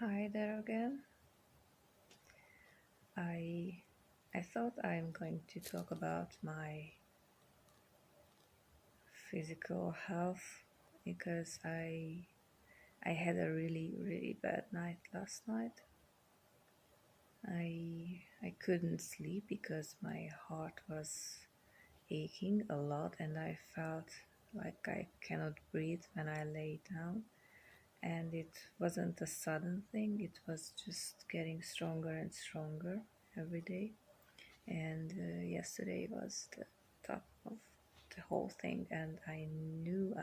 Hi there again. I I thought I'm going to talk about my physical health because I had a really bad night last night. I couldn't sleep because my heart was aching a lot and I felt like I cannot breathe when I lay down. And it wasn't a sudden thing, it was just getting stronger and stronger every day. And yesterday was the top of the whole thing, and I knew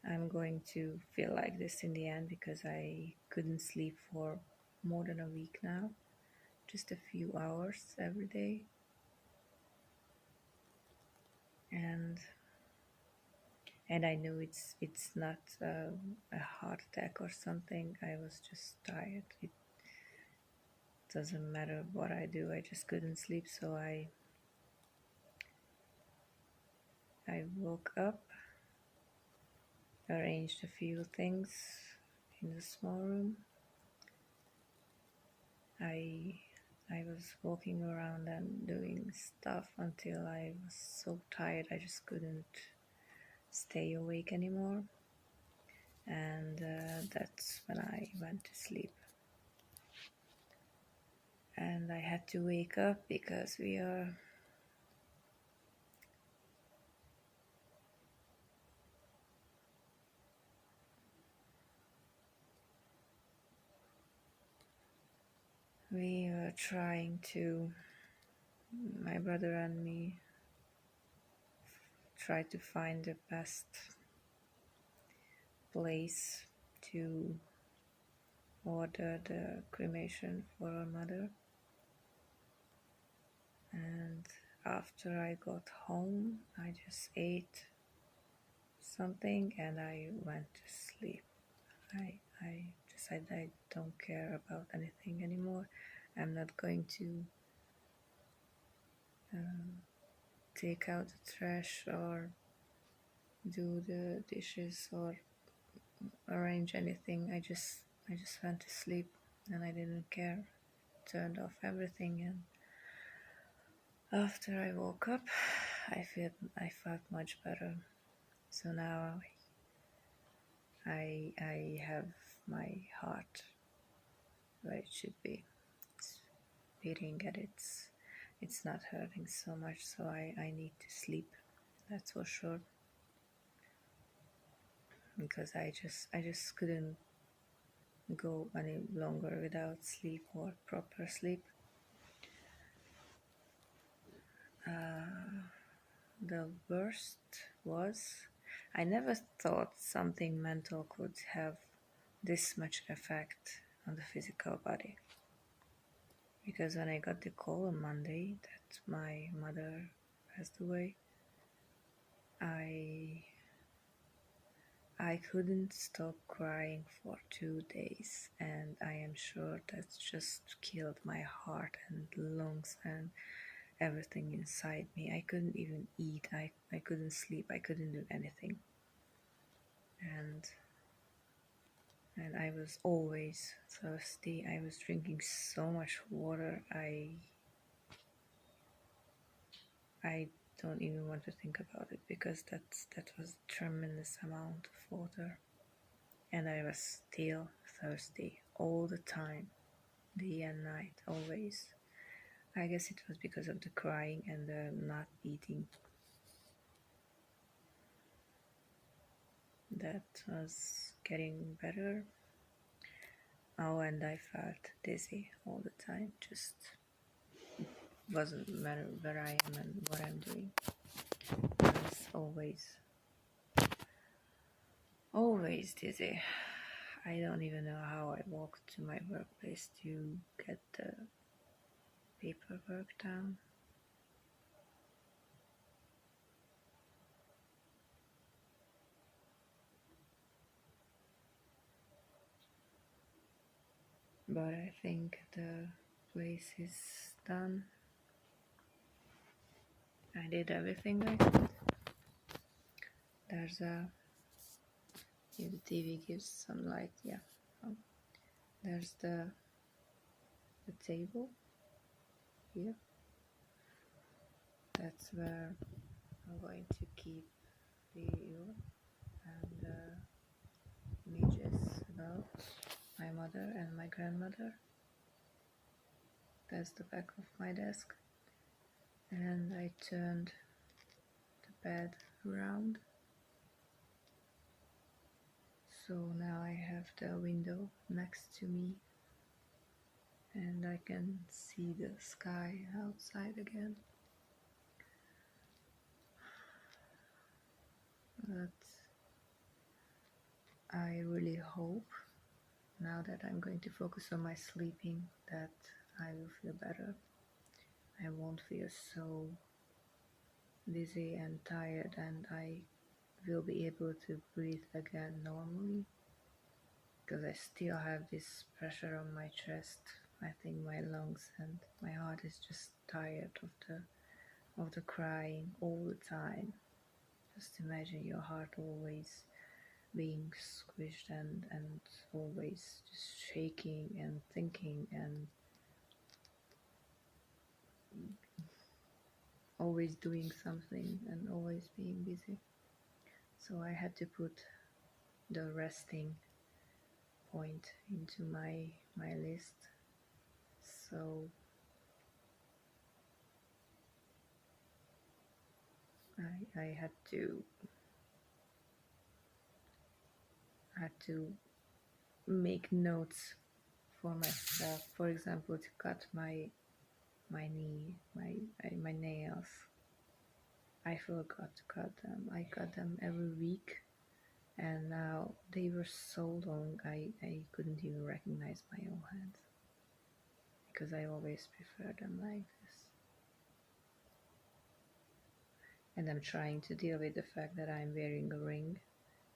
I'm going to feel like this in the end because I couldn't sleep for more than a week now, just a few hours every day. And and I knew it's not a heart attack or something. I was just tired. It doesn't matter what I do, I just couldn't sleep. So I woke up, arranged a few things in the small room. I I was walking around and doing stuff until I was so tired I just couldn't stay awake anymore. And that's when I went to sleep. And I had to wake up because we are trying to, my brother and me, try to find the best place to order the cremation for our mother. And after I got home, I just ate something and I went to sleep. I decided I don't care about anything anymore. I'm not going to take out the trash or do the dishes or arrange anything. I just went to sleep and I didn't care. Turned off everything, and after I woke up, I felt much better. So now I have my heart where it should be. It's beating and it's not hurting so much, so I need to sleep. That's for sure. Because I just couldn't go any longer without sleep or proper sleep. The worst was I never thought something mental could have this much effect on the physical body. Because when I got the call on Monday that my mother passed away, I I couldn't stop crying for 2 days, and I am sure that just killed my heart and lungs and everything inside me. I couldn't even eat, I couldn't sleep, I couldn't do anything. And and I was always thirsty. I was drinking so much water. I don't even want to think about it because that was a tremendous amount of water. And I was still thirsty all the time, day and night, always. I guess it was because of the crying and the not eating that was getting better. Oh, and I felt dizzy all the time. Just wasn't matter where I am and what I'm doing. I was always dizzy. I don't even know how I walked to my workplace to get the paperwork done. But I think the place is done. I did everything I could. There's a, if the TV gives some light, yeah. There's the table here. That's where I'm going to keep the eel and images about my mother and my grandmother. That's the back of my desk. And I turned the bed around. So now I have the window next to me and I can see the sky outside again. But I really hope now that I'm going to focus on my sleeping that I will feel better. I won't feel so dizzy and tired, and I will be able to breathe again normally, because I still have this pressure on my chest. I think my lungs and my heart is just tired of the crying all the time. Just imagine your heart always being squished and always just shaking and thinking and always doing something and always being busy. So I had to put the resting point into my list. So I had to make notes for myself. For example, to cut my knee, my nails. I forgot to cut them. I cut them every week, and now they were so long I couldn't even recognize my own hands, because I always prefer them like this. And I'm trying to deal with the fact that I'm wearing a ring.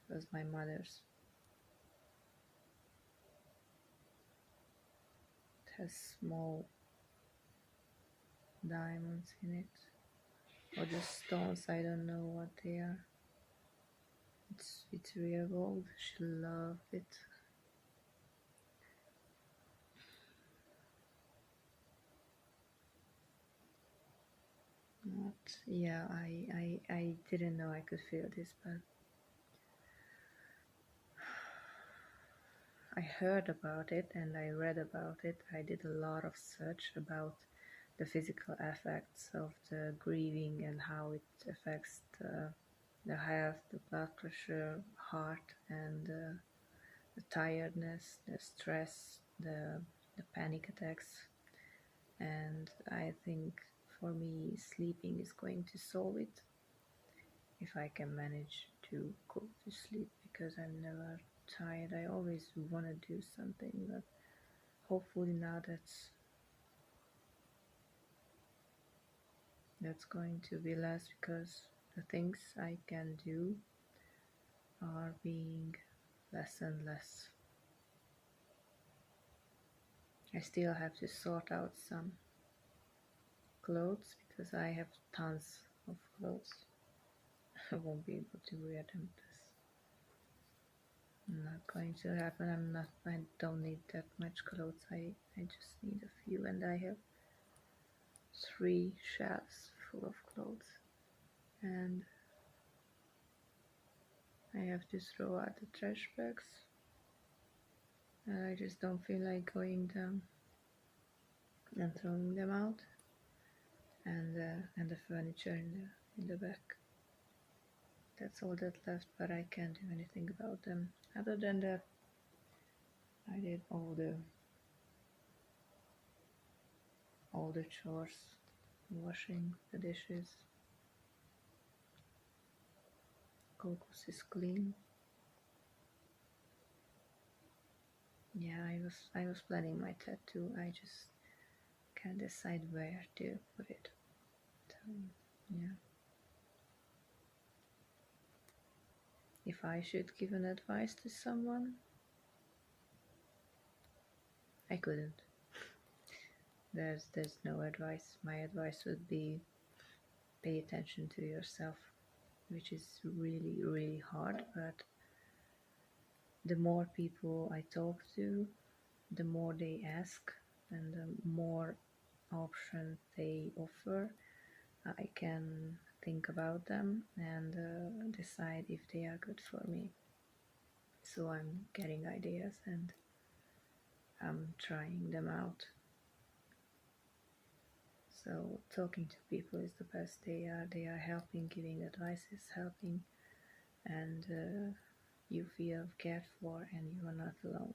It was my mother's. It has small diamonds in it, or just stones. I don't know what they are. It's real gold. She loved it. But yeah, I didn't know I could feel this, but I heard about it and I read about it. I did a lot of search about the physical effects of the grieving and how it affects the health, the blood pressure, heart, and the tiredness, the stress, the panic attacks. And I think for me, sleeping is going to solve it if I can manage to go to sleep, because I'm never tired. I always want to do something, but hopefully now that's going to be less, because the things I can do are being less and less. I still have to sort out some clothes because I have tons of clothes. I won't be able to wear them. That's not going to happen. I don't need that much clothes. I just need a few, and I have 3 shelves full of clothes, and I have to throw out the trash bags, and I just don't feel like going down and throwing them out, and the furniture in the back. That's all that left, but I can't do anything about them. Other than that, I did all the chores, washing the dishes. Cocos is clean. Yeah, I was planning my tattoo. I just can't decide where to put it. So, yeah. If I should give an advice to someone, I couldn't. There's no advice. My advice would be pay attention to yourself, which is really, really hard, but the more people I talk to, the more they ask and the more options they offer, I can think about them and decide if they are good for me. So I'm getting ideas and I'm trying them out. So talking to people is the best. They are helping, giving advice is helping, and you feel cared for and you are not alone.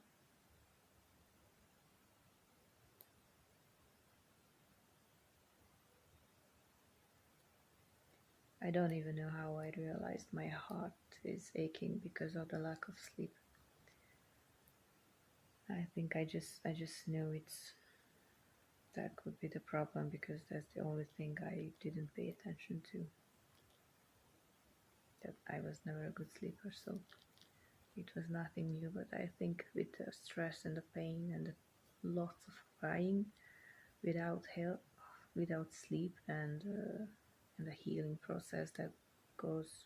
I don't even know how I realized my heart is aching because of the lack of sleep. I think I just knew that could be the problem because that's the only thing I didn't pay attention to. That I was never a good sleeper, so it was nothing new. But I think with the stress and the pain and the lots of crying without help, without sleep, and the healing process that goes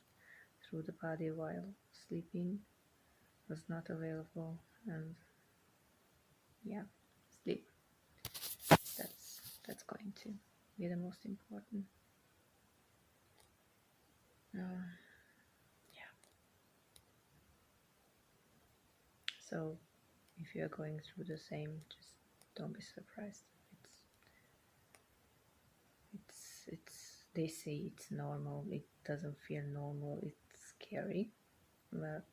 through the body while sleeping was not available. And yeah, sleep. That's going to be the most important. Uh, yeah. So if you are going through the same, just don't be surprised. It's they say it's normal. It doesn't feel normal. It's scary, but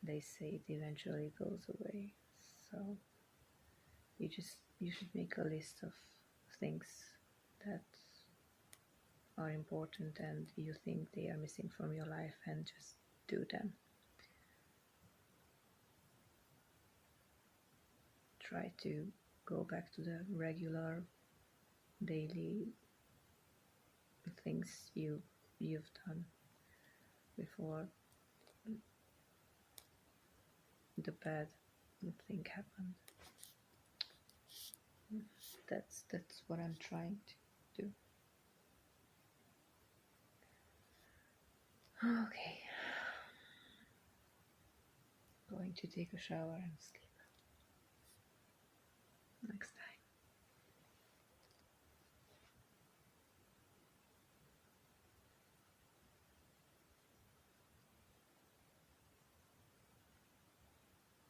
they say it eventually goes away. So you should make a list of things that are important and you think they are missing from your life and just do them. Try to go back to the regular daily things you've done before the bad thing happened. That's what I'm trying to do. Okay, going to take a shower and sleep.